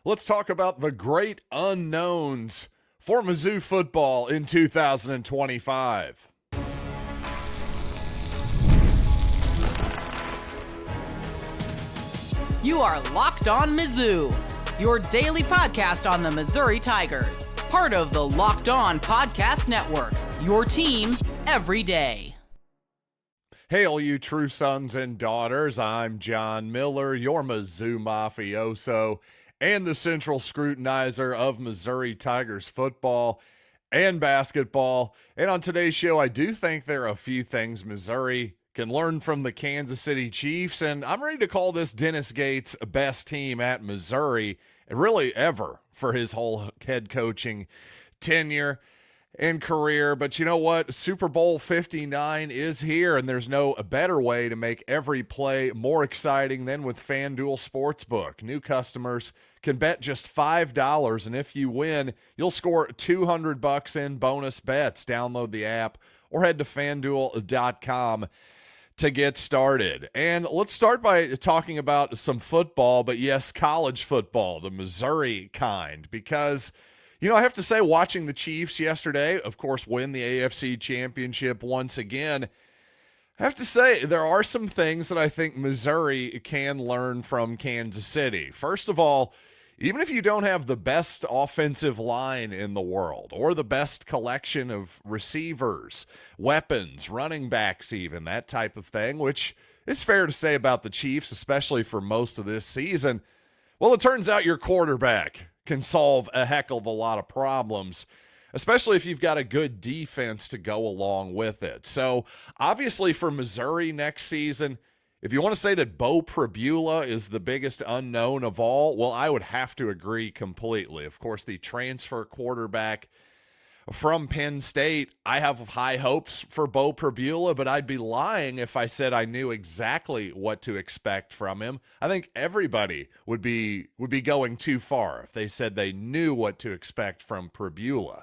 Let's talk about the great unknowns for Mizzou football in 2025. You are Locked On Mizzou, your daily podcast on the Missouri Tigers. Part of the Locked On Podcast Network, your team every day. Hey, all you true sons and daughters, I'm John Miller, your Mizzou mafioso and the central scrutinizer of Missouri Tigers football and basketball. And on today's show, I do think there are a few things Missouri can learn from the Kansas City Chiefs, and I'm ready to call this Dennis Gates' best team at Missouri, really ever, for his whole head coaching tenure and career. But you know what? Super Bowl 59 is here, and there's no better way to make every play more exciting than with FanDuel Sportsbook. New customers can bet just $5, and if you win, you'll score $200 in bonus bets. Download the app or head to FanDuel.com to get started. And let's start by talking about some football, but yes, college football, the Missouri kind, because, you know, I have to say, watching the Chiefs yesterday, of course, win the AFC Championship once again, I have to say there are some things that I think Missouri can learn from Kansas City. First of all, even if you don't have the best offensive line in the world or the best collection of receivers, weapons, running backs even, that type of thing, which is fair to say about the Chiefs, especially for most of this season, well, it turns out your quarterback can solve a heck of a lot of problems, especially if you've got a good defense to go along with it. So obviously for Missouri next season, if you want to say that Bo Pribula is the biggest unknown of all, well, I would have to agree completely. Of course, the transfer quarterback from Penn State, I have high hopes for Bo Pribula, but I'd be lying if I said I knew exactly what to expect from him. I think everybody would be going too far if they said they knew what to expect from Pribula.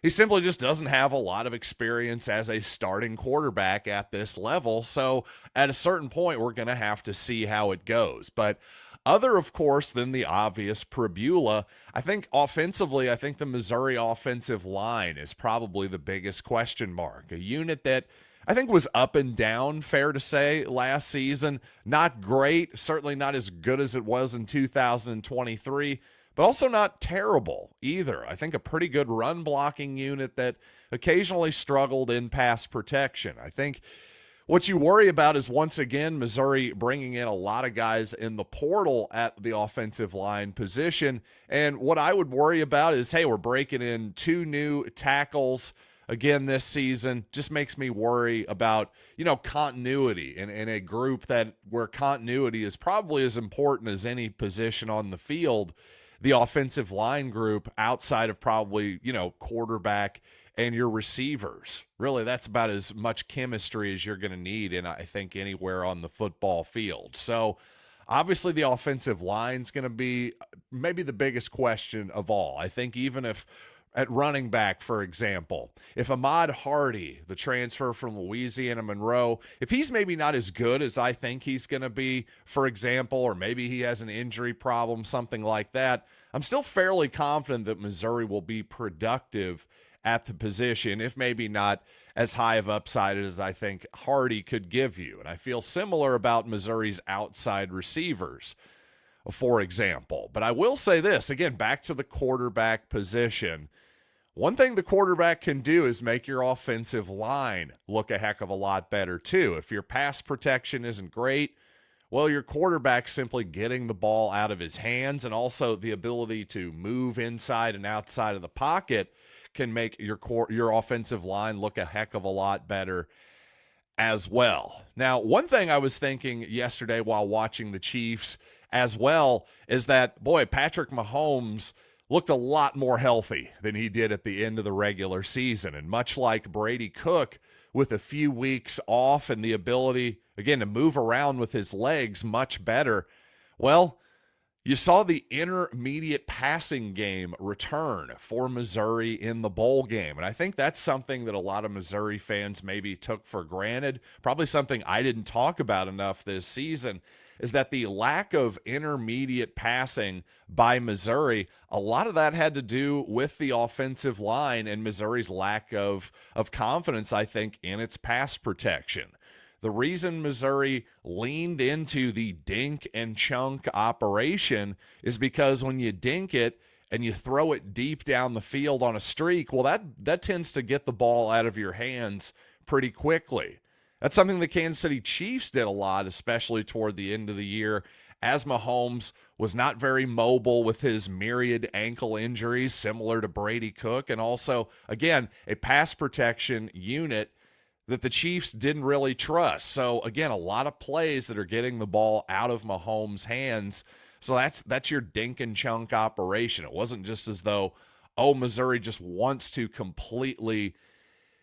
He simply just doesn't have a lot of experience as a starting quarterback at this level. So at a certain point, we're going to have to see how it goes. But other, of course, than the obvious Pribula, I think offensively, I think the Missouri offensive line is probably the biggest question mark. A unit that I think was up and down, fair to say, last season. Not great, certainly not as good as it was in 2023. But also not terrible either. I think a pretty good run blocking unit that occasionally struggled in pass protection. I think what you worry about is, once again, Missouri bringing in a lot of guys in the portal at the offensive line position. And what I would worry about is, hey, we're breaking in 2 new tackles again this season. Just makes me worry about, you know, continuity in a group where continuity is probably as important as any position on the field. The offensive line group outside of probably, you know, quarterback and your receivers. Really, that's about as much chemistry as you're going to need in, I think, anywhere on the football field. So obviously the offensive line is going to be maybe the biggest question of all. I think even if at running back, for example, if Ahmad Hardy, the transfer from Louisiana Monroe, if he's maybe not as good as I think he's going to be, for example, or maybe he has an injury problem, something like that, I'm still fairly confident that Missouri will be productive at the position, if maybe not as high of upside as I think Hardy could give you. And I feel similar about Missouri's outside receivers, for example. But I will say this, again, back to the quarterback position. One thing the quarterback can do is make your offensive line look a heck of a lot better too. If your pass protection isn't great, well, your quarterback's simply getting the ball out of his hands, and also the ability to move inside and outside of the pocket can make your offensive line look a heck of a lot better as well. Now, one thing I was thinking yesterday while watching the Chiefs as well is that, boy, Patrick Mahomes looked a lot more healthy than he did at the end of the regular season. And much like Brady Cook, with a few weeks off and the ability, again, to move around with his legs much better, well, you saw the intermediate passing game return for Missouri in the bowl game. And I think that's something that a lot of Missouri fans maybe took for granted, probably something I didn't talk about enough this season. is that the lack of intermediate passing by Missouri, a lot of that had to do with the offensive line and Missouri's lack of confidence, I think, in its pass protection. The reason Missouri leaned into the dink and chunk operation is because when you dink it and you throw it deep down the field on a streak, well, that tends to get the ball out of your hands pretty quickly. That's something the Kansas City Chiefs did a lot, especially toward the end of the year, as Mahomes was not very mobile with his myriad ankle injuries, similar to Brady Cook, and also, again, a pass protection unit that the Chiefs didn't really trust. So, again, a lot of plays that are getting the ball out of Mahomes' hands. So that's your dink and chunk operation. It wasn't just as though, Missouri just wants to completely,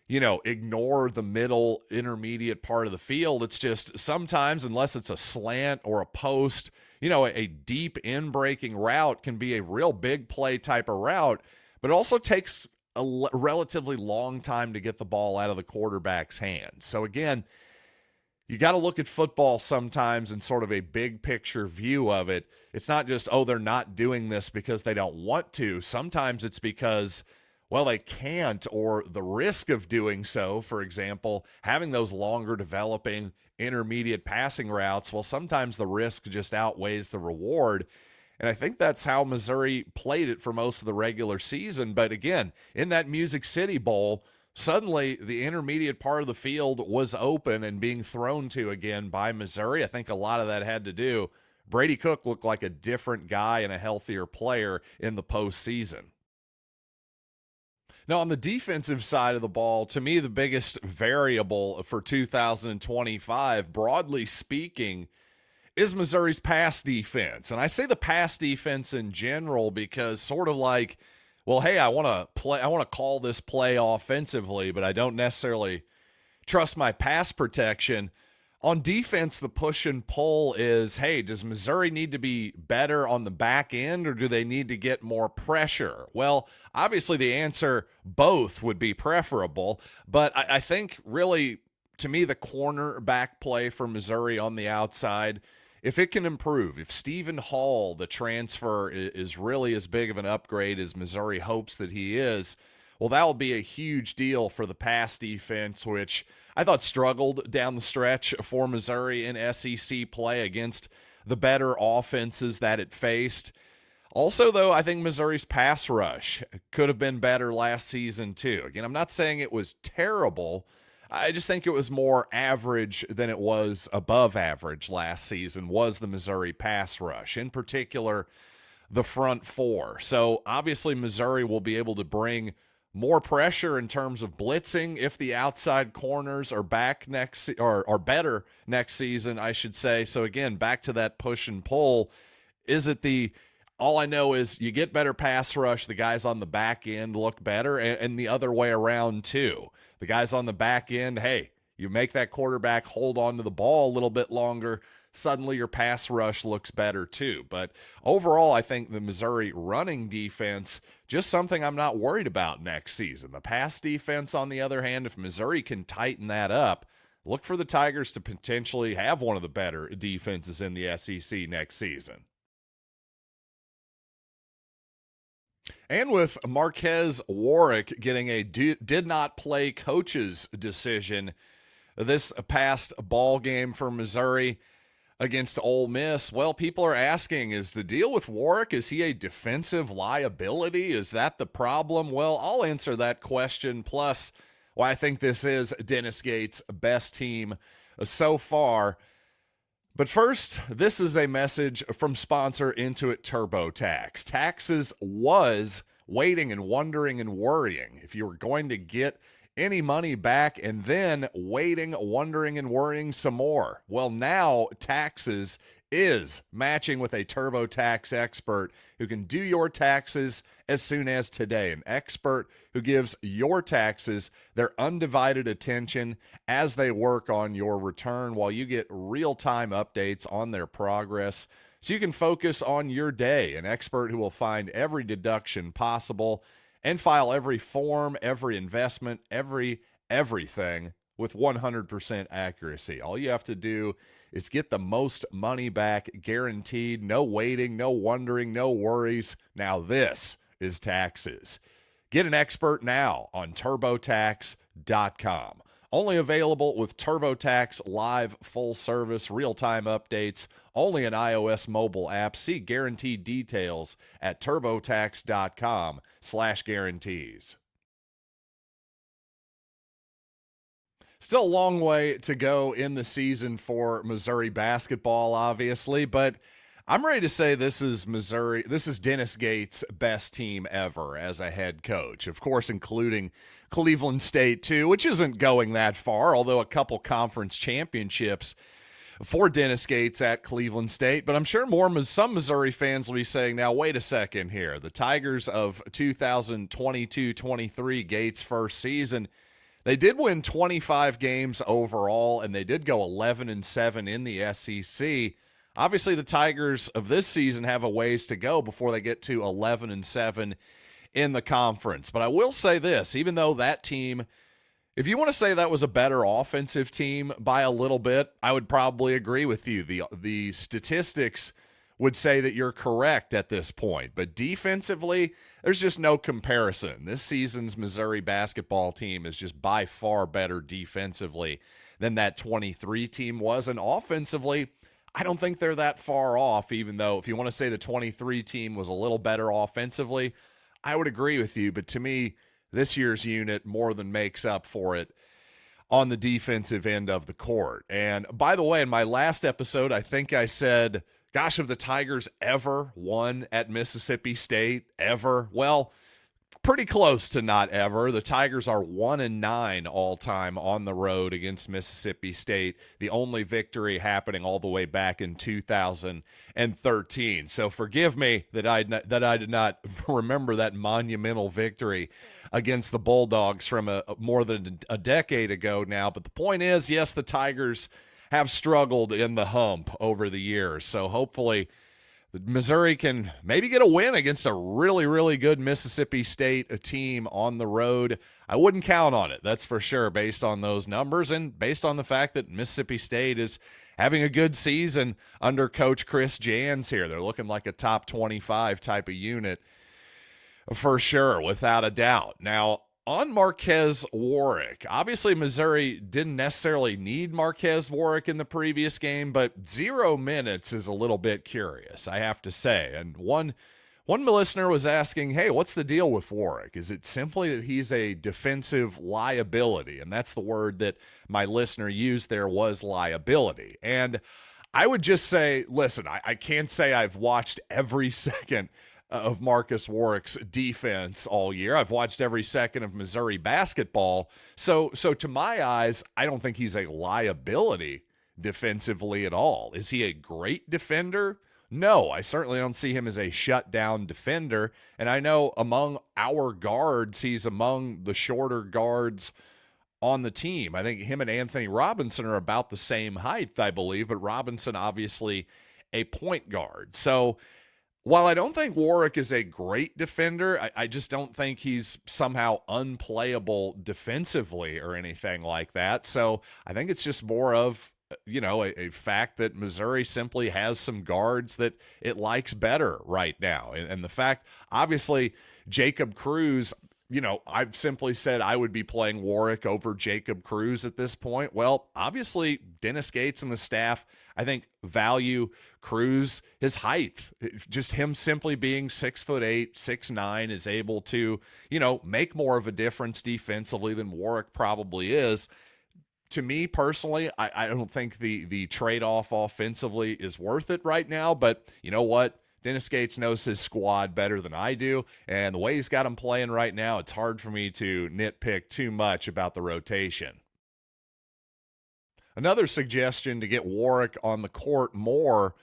ignore the middle intermediate part of the field. It's just sometimes, unless it's a slant or a post, a deep in-breaking route can be a real big play type of route, but it also takes a relatively long time to get the ball out of the quarterback's hands. So again, you got to look at football sometimes in sort of a big picture view of it. It's not just, they're not doing this because they don't want to. Sometimes it's because, they can't, or the risk of doing so, for example, having those longer developing intermediate passing routes, sometimes the risk just outweighs the reward. And I think that's how Missouri played it for most of the regular season. But again, in that Music City Bowl, suddenly the intermediate part of the field was open and being thrown to again by Missouri. I think a lot of that had to do. Brady Cook looked like a different guy and a healthier player in the postseason. Now, on the defensive side of the ball, to me, the biggest variable for 2025, broadly speaking, is Missouri's pass defense. And I say the pass defense in general because sort of like, hey, I want to call this play offensively, but I don't necessarily trust my pass protection. On defense, the push and pull is, hey, does Missouri need to be better on the back end, or do they need to get more pressure? Well, obviously the answer, both would be preferable, but I think really, to me, the cornerback play for Missouri on the outside, if it can improve, if Stephen Hall, the transfer, is really as big of an upgrade as Missouri hopes that he is, that will be a huge deal for the pass defense, which I thought struggled down the stretch for Missouri in SEC play against the better offenses that it faced. Also, though, I think Missouri's pass rush could have been better last season, too. Again, I'm not saying it was terrible. I just think it was more average than it was above average last season, was the Missouri pass rush, in particular the front four. So obviously Missouri will be able to bring more pressure in terms of blitzing if the outside corners are back or better next season, I should say. So again, back to that push and pull. Is it all I know is you get better pass rush, the guys on the back end look better, and the other way around too. The guys on the back end, hey, you make that quarterback hold on to the ball a little bit longer, suddenly your pass rush looks better too. But overall, I think the Missouri running defense, just something I'm not worried about next season. The pass defense, on the other hand, if Missouri can tighten that up, look for the Tigers to potentially have one of the better defenses in the SEC next season. And with Marques Warrick getting a did not play coach's decision this past ball game for Missouri against Ole Miss, people are asking, is the deal with Warrick, is he a defensive liability? Is that the problem? Well, I'll answer that question, plus why I think this is Dennis Gates' best team so far. But first, this is a message from sponsor Intuit TurboTax. Taxes was waiting and wondering and worrying if you were going to get any money back, and then waiting, wondering, and worrying some more. Well, now taxes is matching with a TurboTax expert who can do your taxes as soon as today. An expert who gives your taxes their undivided attention as they work on your return, while you get real-time updates on their progress, so you can focus on your day. An expert who will find every deduction possible and file every form, every investment, everything with 100% accuracy. All you have to do is get the most money back guaranteed. No waiting, no wondering, no worries. Now this is taxes. Get an expert now on TurboTax.com. Only available with TurboTax Live Full Service, real-time updates, only an iOS mobile app. See guaranteed details at TurboTax.com/guarantees. Still a long way to go in the season for Missouri basketball, obviously, but I'm ready to say this is Dennis Gates' best team ever as a head coach. Of course, including Cleveland State too, which isn't going that far, although a couple conference championships for Dennis Gates at Cleveland State. But I'm sure some Missouri fans will be saying, now, wait a second here. The Tigers of 2022-23, Gates' first season, they did win 25 games overall, and they did go 11-7 in the SEC. Obviously, the Tigers of this season have a ways to go before they get to 11-7 in the conference. But I will say this, even though that team, if you want to say that was a better offensive team by a little bit, I would probably agree with you. The statistics would say that you're correct at this point. But defensively, there's just no comparison. This season's Missouri basketball team is just by far better defensively than that 23 team was. And offensively, I don't think they're that far off, even though if you want to say the 23 team was a little better offensively, I would agree with you. But to me, this year's unit more than makes up for it on the defensive end of the court. And by the way, in my last episode, I think I said, gosh, have the Tigers ever won at Mississippi State? Ever? Well, pretty close to not ever. The Tigers are 1-9 all-time on the road against Mississippi State. The only victory happening all the way back in 2013. So forgive me that I did not remember that monumental victory against the Bulldogs from more than a decade ago now. But the point is, yes, the Tigers have struggled in the hump over the years. So hopefully Missouri can maybe get a win against a really, really good Mississippi State team on the road. I wouldn't count on it, that's for sure, based on those numbers and based on the fact that Mississippi State is having a good season under Coach Chris Jans here. They're looking like a top 25 type of unit for sure, without a doubt. Now, on Marques Warrick, obviously Missouri didn't necessarily need Marques Warrick in the previous game, but 0 minutes is a little bit curious, I have to say. And one listener was asking, hey, what's the deal with Warrick? Is it simply that he's a defensive liability? And that's the word that my listener used there, was liability. And I would just say, listen, I can't say I've watched every second of Marques Warrick's defense all year. I've watched every second of Missouri basketball. So to my eyes, I don't think he's a liability defensively at all. Is he a great defender? No, I certainly don't see him as a shutdown defender. And I know among our guards, he's among the shorter guards on the team. I think him and Anthony Robinson are about the same height, I believe, but Robinson obviously a point guard. So while I don't think Warrick is a great defender, I just don't think he's somehow unplayable defensively or anything like that. So I think it's just more of, a fact that Missouri simply has some guards that it likes better right now. And the fact, obviously, Jacob Cruz, I've simply said I would be playing Warrick over Jacob Cruz at this point. Well, obviously, Dennis Gates and the staff, I think, value Cruz, his height. Just him simply being 6'8", 6'9", is able to, make more of a difference defensively than Warrick probably is. To me personally, I don't think the trade-off offensively is worth it right now, but you know what? Dennis Gates knows his squad better than I do, and the way he's got him playing right now, it's hard for me to nitpick too much about the rotation. Another suggestion to get Warrick on the court more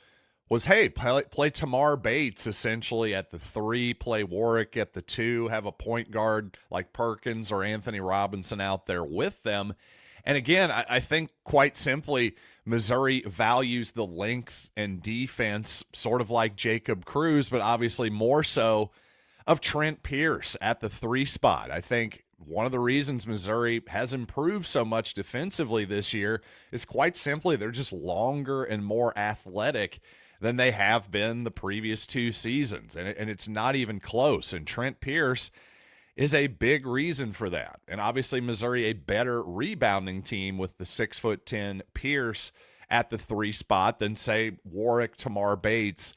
was, hey, play Tamar Bates essentially at the 3, play Warrick at the 2, have a point guard like Perkins or Anthony Robinson out there with them. And again, I think quite simply, Missouri values the length and defense sort of like Jacob Cruz, but obviously more so of Trent Pierce at the 3 spot. I think one of the reasons Missouri has improved so much defensively this year is quite simply they're just longer and more athletic than they have been the previous 2 seasons. And it's not even close. And Trent Pierce is a big reason for that. And obviously Missouri, a better rebounding team with the 6'10" Pierce at the 3 spot than, say, Warrick, Tamar Bates,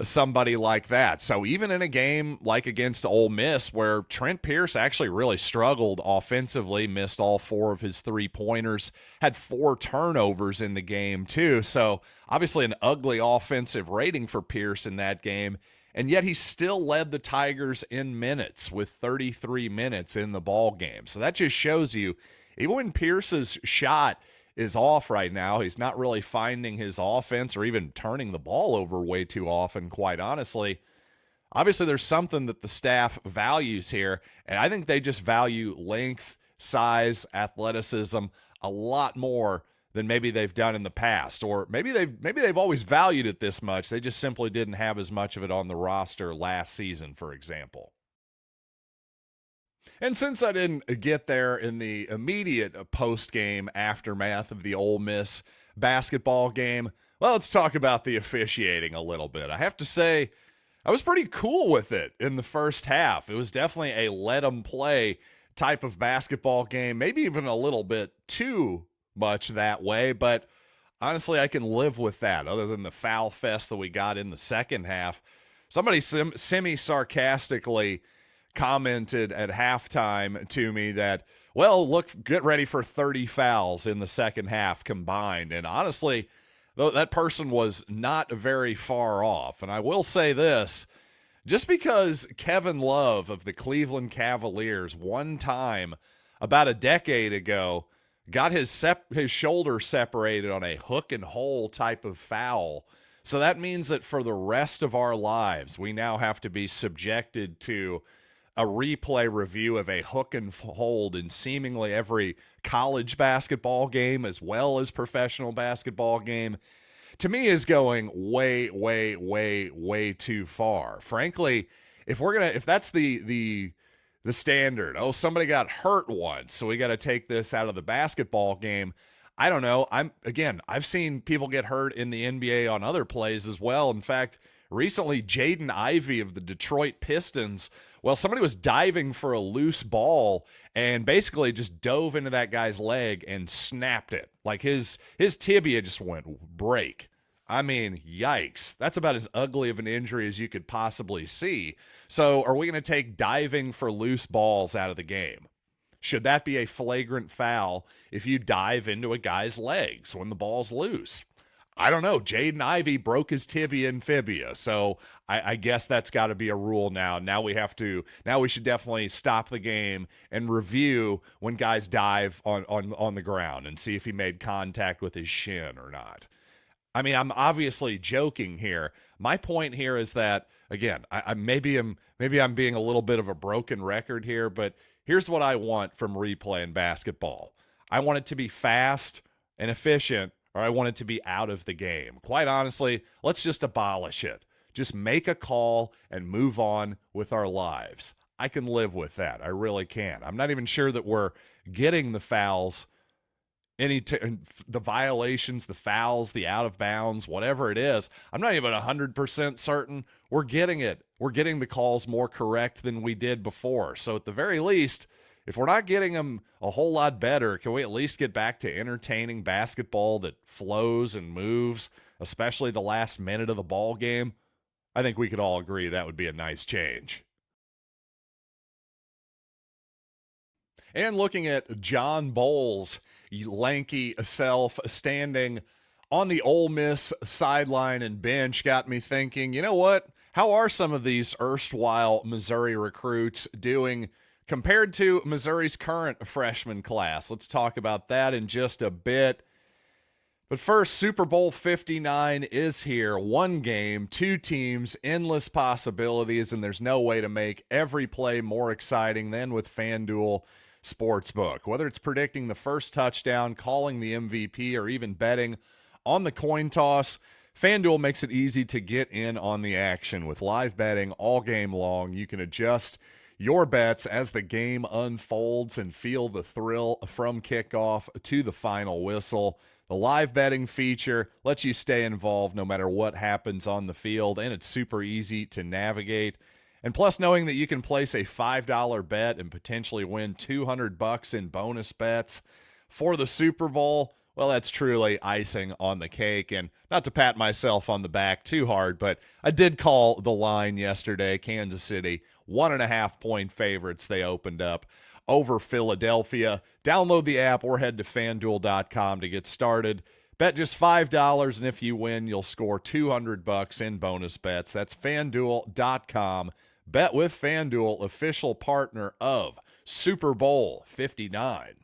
somebody like that. So even in a game like against Ole Miss, where Trent Pierce actually really struggled offensively, missed all 4 of his 3-pointers, had 4 turnovers in the game too. So obviously an ugly offensive rating for Pierce in that game. And yet he still led the Tigers in minutes with 33 minutes in the ball game. So that just shows you, even when Pierce's shot is off right now, he's not really finding his offense or even turning the ball over way too often, quite honestly. Obviously, there's something that the staff values here, and I think they just value length, size, athleticism a lot more than maybe they've done in the past, or maybe they've always valued it this much. They just simply didn't have as much of it on the roster last season, for example. And since I didn't get there in the immediate post-game aftermath of the Ole Miss basketball game, well, let's talk about the officiating a little bit. I have to say, I was pretty cool with it in the first half. It was definitely a let-them-play type of basketball game, maybe even a little bit too much that way, but honestly, I can live with that, other than the foul fest that we got in the second half. Somebody semi-sarcastically commented at halftime to me that, well, look, get ready for 30 fouls in the second half combined. And honestly, though, that person was not very far off. And I will say this, just because Kevin Love of the Cleveland Cavaliers one time about a decade ago got his shoulder separated on a hook and hole type of foul, so that means that for the rest of our lives, we now have to be subjected to a replay review of a hook and hold in seemingly every college basketball game as well as professional basketball game, to me is going way, way, way, way too far. Frankly, if that's the standard, oh, somebody got hurt once, so we got to take this out of the basketball game. I don't know. I've seen people get hurt in the NBA on other plays as well. In fact, recently, Jayden Ivey of the Detroit Pistons, well, somebody was diving for a loose ball and basically just dove into that guy's leg and snapped it. Like his tibia just went break. I mean, yikes. That's about as ugly of an injury as you could possibly see. So are we going to take diving for loose balls out of the game? Should that be a flagrant foul if you dive into a guy's legs when the ball's loose? I don't know. Jayden Ivey broke his tibia and fibia, so I guess that's got to be a rule now. Now we should definitely stop the game and review when guys dive on the ground and see if he made contact with his shin or not. I mean, I'm obviously joking here. My point here is that, again, maybe I'm being a little bit of a broken record here, but here's what I want from replay in basketball. I want it to be fast and efficient, or I want it to be out of the game. Quite honestly, let's just abolish it. Just make a call and move on with our lives. I can live with that. I really can. I'm not even sure that we're getting the fouls, the violations, the fouls, the out of bounds, whatever it is. I'm not even 100% certain we're getting it. We're getting the calls more correct than we did before. So at the very least, if we're not getting them a whole lot better, can we at least get back to entertaining basketball that flows and moves, especially the last minute of the ball game? I think we could all agree that would be a nice change. And looking at John Bowles' lanky self standing on the Ole Miss sideline and bench got me thinking, you know what? How are some of these erstwhile Missouri recruits doing compared to Missouri's current freshman class? Let's talk about that in just a bit. But first, Super Bowl 59 is here. One game, two teams, endless possibilities, and there's no way to make every play more exciting than with FanDuel Sportsbook. Whether it's predicting the first touchdown, calling the MVP, or even betting on the coin toss, FanDuel makes it easy to get in on the action with live betting all game long. You can adjust your bets as the game unfolds and feel the thrill from kickoff to the final whistle. The live betting feature lets you stay involved no matter what happens on the field, and it's super easy to navigate. And plus, knowing that you can place a $5 bet and potentially win $200 in bonus bets for the Super Bowl, well, that's truly icing on the cake. And not to pat myself on the back too hard, but I did call the line yesterday. Kansas City, 1.5-point favorites. They opened up over Philadelphia. Download the app or head to FanDuel.com to get started. Bet just $5, and if you win, you'll score $200 in bonus bets. That's FanDuel.com. Bet with FanDuel, official partner of Super Bowl 59.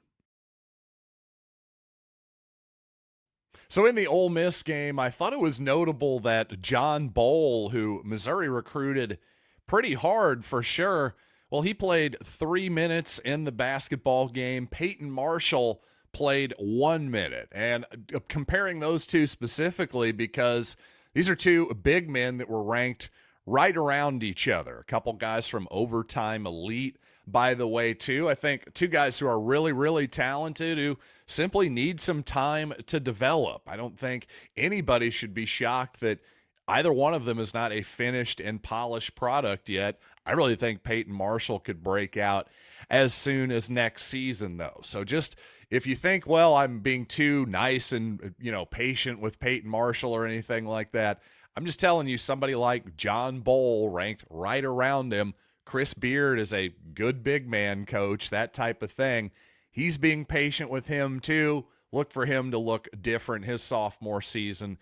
So in the Ole Miss game, I thought it was notable that John Bowl, who Missouri recruited pretty hard for sure, well, he played 3 minutes in the basketball game. Peyton Marshall played 1 minute. And comparing those two specifically because these are two big men that were ranked right around each other. A couple guys from Overtime Elite, by the way, too. I think two guys who are really, really talented who simply need some time to develop. I don't think anybody should be shocked that either one of them is not a finished and polished product yet. I really think Peyton Marshall could break out as soon as next season, though. So just if you think, well, I'm being too nice and, patient with Peyton Marshall or anything like that, I'm just telling you, somebody like John Bowl ranked right around him. Chris Beard is a good big man coach, that type of thing. He's being patient with him too. Look for him to look different his sophomore season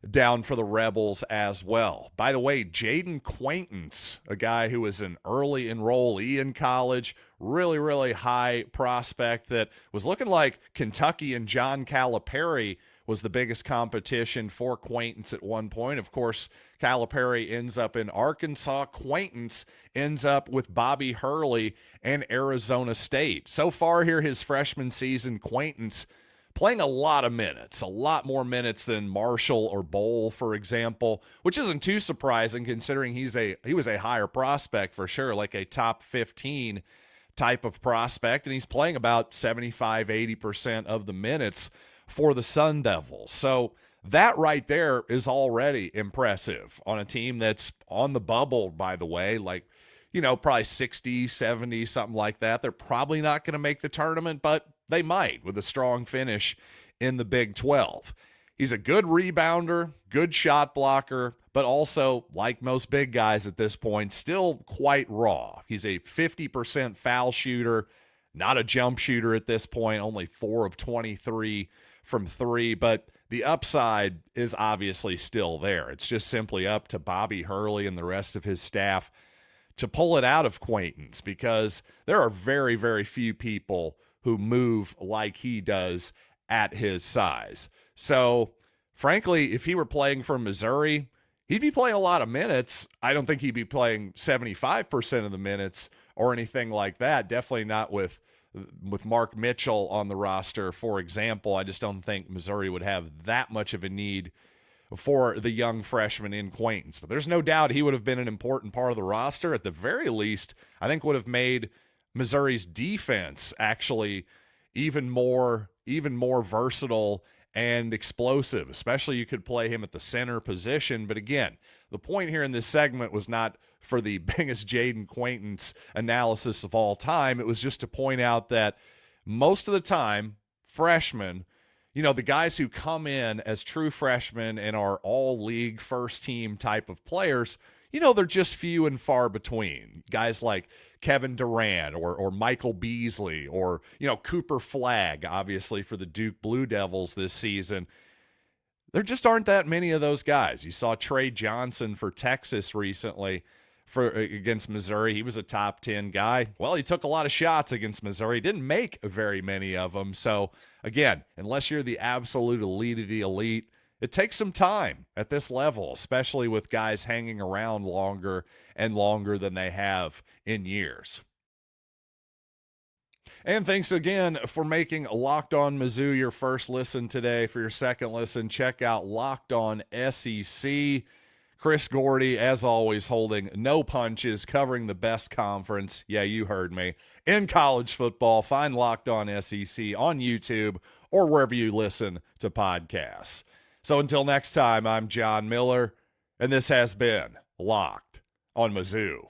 down for the Rebels as well. By the way, Jayden Quaintance, a guy who was an early enrollee in college, really, really high prospect that was looking like Kentucky and John Calipari was the biggest competition for Quaintance at one point. Of course, Calipari ends up in Arkansas. Quaintance ends up with Bobby Hurley and Arizona State. So far here, his freshman season, Quaintance playing a lot of minutes, a lot more minutes than Marshall or Bowl, for example, which isn't too surprising considering he was a higher prospect for sure, like a top 15 type of prospect, and he's playing about 75-80% of the minutes for the Sun Devils. So that right there is already impressive on a team that's on the bubble, by the way, like, probably 60, 70, something like that. They're probably not going to make the tournament, but they might with a strong finish in the Big 12. He's a good rebounder, good shot blocker, but also, like most big guys at this point, still quite raw. He's a 50% foul shooter, not a jump shooter at this point, only 4 of 23 from 3, but the upside is obviously still there. It's just simply up to Bobby Hurley and the rest of his staff to pull it out of Quaintance, because there are very, very few people who move like he does at his size. So, frankly, if he were playing for Missouri, he'd be playing a lot of minutes. I don't think he'd be playing 75% of the minutes or anything like that. Definitely not with Mark Mitchell on the roster, for example. I just don't think Missouri would have that much of a need for the young freshman in Quaintance. But there's no doubt he would have been an important part of the roster. At the very least, I think would have made Missouri's defense actually even more versatile and explosive, especially you could play him at the center position. But again, the point here in this segment was not for the biggest Jayden Quaintance analysis of all time. It was just to point out that most of the time, freshmen, the guys who come in as true freshmen and are all-league first-team type of players, they're just few and far between. Guys like Kevin Durant or Michael Beasley or, Cooper Flagg, obviously, for the Duke Blue Devils this season. There just aren't that many of those guys. You saw Trey Johnson for Texas recently against Missouri. He was a top 10 guy. Well, he took a lot of shots against Missouri. Didn't make very many of them. So, again, unless you're the absolute elite of the elite, it takes some time at this level, especially with guys hanging around longer and longer than they have in years. And thanks again for making Locked On Mizzou your first listen today. For your second listen, check out Locked On SEC. Chris Gordy, as always, holding no punches, covering the best conference. Yeah, you heard me. In college football, find Locked On SEC on YouTube or wherever you listen to podcasts. So until next time, I'm John Miller, and this has been Locked on Mizzou.